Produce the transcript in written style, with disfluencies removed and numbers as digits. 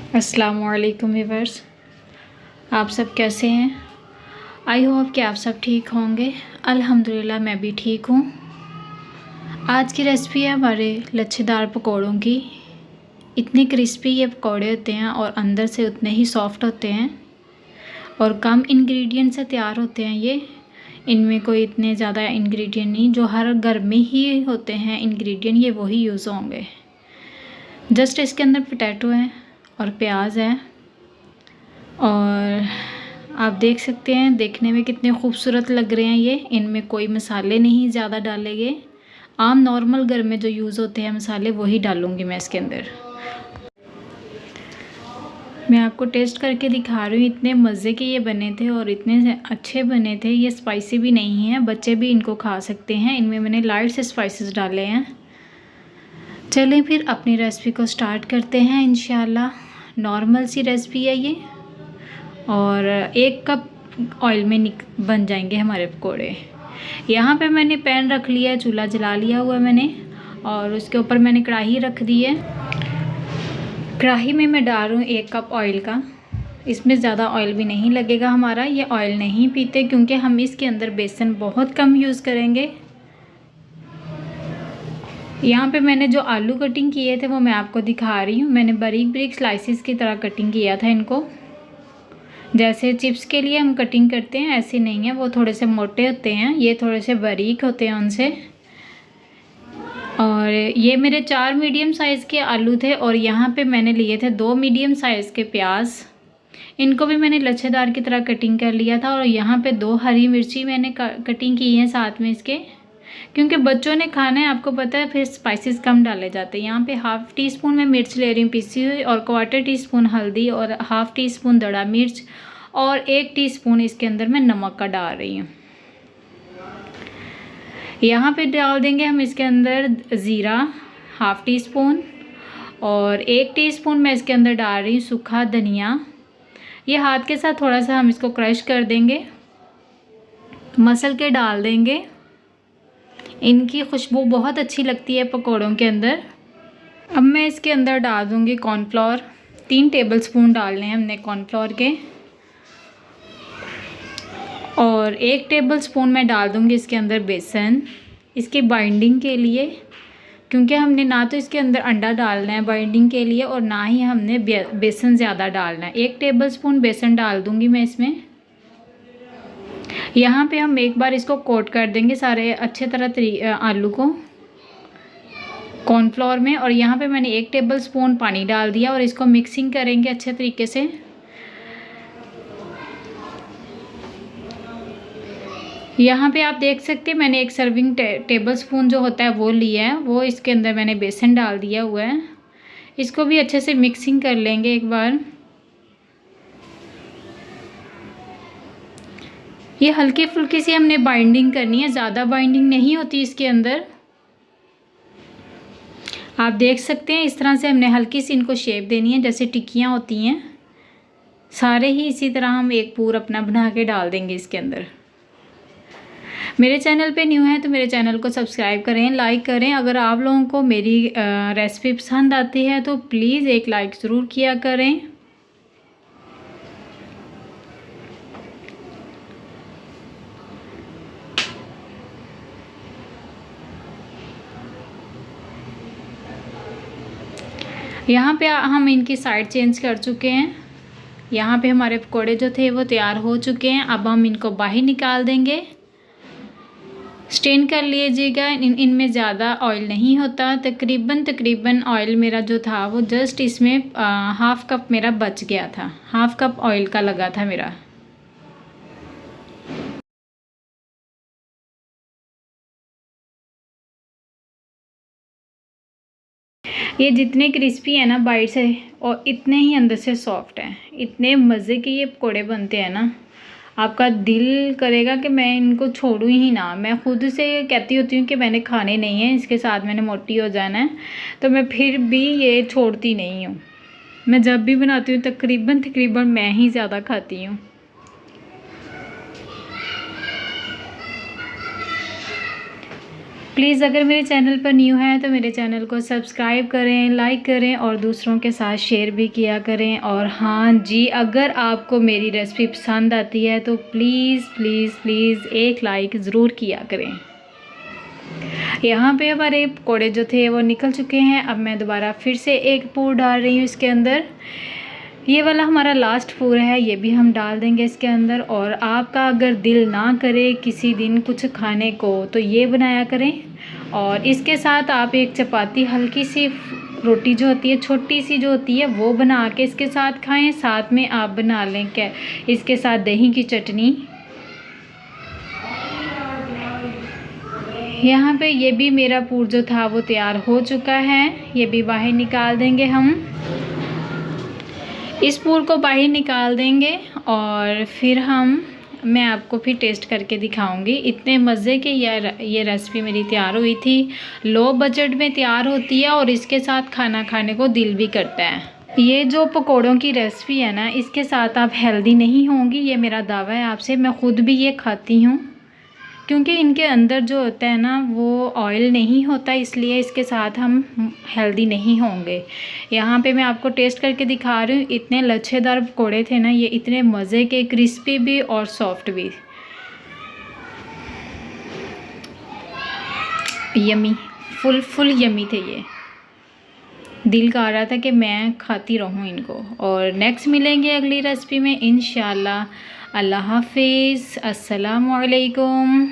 अस्सलामुअलैकुम व्यूअर्स, आप सब कैसे हैं। आई होप कि आप सब ठीक होंगे। अल्हम्दुलिल्लाह मैं भी ठीक हूँ। आज की रेसिपी है हमारे लच्छेदार पकौड़ों की। इतने क्रिस्पी ये पकौड़े होते हैं और अंदर से उतने ही सॉफ्ट होते हैं और कम इंग्रेडिएंट से तैयार होते हैं ये। इनमें कोई इतने ज़्यादा इंग्रेडिएंट नहीं, जो हर घर में ही होते हैं इंग्रेडिएंट, ये वही यूज़ होंगे। जस्ट इसके अंदर पोटैटो है और प्याज है और आप देख सकते हैं देखने में कितने खूबसूरत लग रहे हैं ये। इनमें कोई मसाले नहीं ज़्यादा डाले गए, आम नॉर्मल घर में जो यूज़ होते हैं मसाले वही डालूँगी मैं इसके अंदर। मैं आपको टेस्ट करके दिखा रही हूँ। इतने मज़े के ये बने थे और इतने अच्छे बने थे। ये स्पाइसी भी नहीं है, बच्चे भी इनको खा सकते हैं। इनमें मैंने लाइट से स्पाइसेस डाले हैं। चलें फिर अपनी रेसिपी को स्टार्ट करते हैं इंशाल्लाह। नॉर्मल सी रेसिपी है ये और 1 कप ऑयल में बन जाएंगे हमारे पकोड़े। यहाँ पे मैंने पैन रख लिया है, चूल्हा जला लिया हुआ है मैंने और उसके ऊपर मैंने कढ़ाई रख दी है। कढ़ाई में मैं डाल रही हूँ 1 कप ऑयल का। इसमें ज़्यादा ऑयल भी नहीं लगेगा हमारा, ये ऑयल नहीं पीते क्योंकि हम इसके अंदर बेसन बहुत कम यूज़ करेंगे। यहाँ पे मैंने जो आलू कटिंग किए थे वो मैं आपको दिखा रही हूँ। मैंने बारीक बारीक स्लाइसिस की तरह कटिंग किया था इनको। जैसे चिप्स के लिए हम कटिंग करते हैं ऐसे नहीं है, वो थोड़े से मोटे होते हैं, ये थोड़े से बारीक होते हैं उनसे। और ये मेरे 4 मीडियम साइज़ के आलू थे और यहाँ पे मैंने लिए थे 2 मीडियम साइज़ के प्याज। इनको भी मैंने लच्छेदार की तरह कटिंग कर लिया था। और यहाँ पे 2 हरी मिर्ची मैंने कटिंग की है साथ में इसके, क्योंकि बच्चों ने खाना है आपको पता है, फिर स्पाइसेस कम डाले जाते हैं। यहाँ पे हाफ़ टी स्पून मैं मिर्च ले रही हूँ पिसी हुई और 1/4 टीस्पून हल्दी और हाफ़ टी स्पून दड़ा मिर्च और 1 टीस्पून इसके अंदर मैं नमक का डाल रही हूँ। यहाँ पे डाल देंगे हम इसके अंदर ज़ीरा हाफ़ टी स्पून और 1 टीस्पून मैं इसके अंदर डाल रही हूँ सूखा धनिया। ये हाथ के साथ थोड़ा सा हम इसको क्रश कर देंगे, मसल के डाल देंगे। इनकी खुशबू बहुत अच्छी लगती है पकौड़ों के अंदर। अब मैं इसके अंदर डाल दूँगी कॉर्नफ्लोर। 3 टेबलस्पून डालने हैं हमने कॉर्नफ्लोर के और 1 टेबलस्पून मैं डाल दूँगी इसके अंदर बेसन, इसकी बाइंडिंग के लिए, क्योंकि हमने ना तो इसके अंदर अंडा डालना है बाइंडिंग के लिए और ना ही हमने बेसन ज़्यादा डालना है। 1 टेबलस्पून बेसन डाल दूँगी मैं इसमें। यहाँ पे हम एक बार इसको कोट कर देंगे सारे अच्छे तरह आलू को कॉर्नफ्लोर में। और यहाँ पे मैंने 1 टेबलस्पून पानी डाल दिया और इसको मिक्सिंग करेंगे अच्छे तरीके से। यहाँ पे आप देख सकते हैं मैंने 1 सर्विंग टेबलस्पून जो होता है वो लिया है, वो इसके अंदर मैंने बेसन डाल दिया हुआ है। इसको भी अच्छे से मिक्सिंग कर लेंगे एक बार। ये हल्की फुल्की सी हमने बाइंडिंग करनी है, ज़्यादा बाइंडिंग नहीं होती इसके अंदर। आप देख सकते हैं इस तरह से हमने हल्की सी इनको शेप देनी है जैसे टिक्कियाँ होती हैं। सारे ही इसी तरह हम एक पूर अपना बना के डाल देंगे इसके अंदर। मेरे चैनल पे न्यू है तो मेरे चैनल को सब्सक्राइब करें, लाइक करें। अगर आप लोगों को मेरी रेसिपी पसंद आती है तो प्लीज़ एक लाइक ज़रूर किया करें। यहाँ पे हम इनकी साइड चेंज कर चुके हैं। यहाँ पे हमारे पकोड़े जो थे वो तैयार हो चुके हैं। अब हम इनको बाहर निकाल देंगे। स्टेन कर लीजिएगा, इनमें ज़्यादा ऑयल नहीं होता। तकरीबन ऑयल मेरा जो था वो जस्ट इसमें हाफ़ कप मेरा बच गया था, हाफ़ कप ऑयल का लगा था मेरा। ये जितने क्रिस्पी है ना बाहर से और इतने ही अंदर से सॉफ्ट हैं। इतने मज़े के ये पकोड़े बनते हैं ना, आपका दिल करेगा कि मैं इनको छोड़ूं ही ना। मैं खुद से कहती होती हूँ कि मैंने खाने नहीं है, इसके साथ मैंने मोटी हो जाना है, तो मैं फिर भी ये छोड़ती नहीं हूँ। मैं जब भी बनाती हूँ तकरीबन मैं ही ज़्यादा खाती हूँ। प्लीज़ अगर मेरे चैनल पर न्यू हैं तो मेरे चैनल को सब्सक्राइब करें, लाइक करें और दूसरों के साथ शेयर भी किया करें। और हाँ जी, अगर आपको मेरी रेसिपी पसंद आती है तो प्लीज़ प्लीज़ प्लीज़ एक लाइक ज़रूर किया करें। यहाँ पे हमारे पकौड़े जो थे वो निकल चुके हैं। अब मैं दोबारा फिर से एक पूर डाल रही हूँ इसके अंदर। ये वाला हमारा लास्ट पूर है, ये भी हम डाल देंगे इसके अंदर। और आपका अगर दिल ना करे किसी दिन कुछ खाने को तो ये बनाया करें। और इसके साथ आप एक चपाती, हल्की सी रोटी जो होती है, छोटी सी जो होती है, वो बना के इसके साथ खाएं। साथ में आप बना लें क्या इसके साथ दही की चटनी। यहाँ पे ये भी मेरा पूर जो था वो तैयार हो चुका है, ये भी बाहर निकाल देंगे हम। इस पूर को बाहर निकाल देंगे और फिर मैं आपको फिर टेस्ट करके दिखाऊंगी। इतने मज़े के ये रेसिपी मेरी तैयार हुई थी। लो बजट में तैयार होती है और इसके साथ खाना खाने को दिल भी करता है। ये जो पकोड़ों की रेसिपी है ना, इसके साथ आप हेल्दी नहीं होंगी, ये मेरा दावा है आपसे। मैं ख़ुद भी ये खाती हूँ क्योंकि इनके अंदर जो होता है ना वो ऑयल नहीं होता, इसलिए इसके साथ हम हेल्दी नहीं होंगे। यहाँ पे मैं आपको टेस्ट करके दिखा रही हूँ। इतने लच्छेदार पकोड़े थे ना ये, इतने मज़े के, क्रिस्पी भी और सॉफ्ट भी। यमी, फुल यमी थे ये। दिल का आ रहा था कि मैं खाती रहूँ इनको। और नेक्स्ट मिलेंगे अगली रेसिपी में इंशाल्लाह। अल्लाह हाफिज़, अस्सलामु अलैकुम।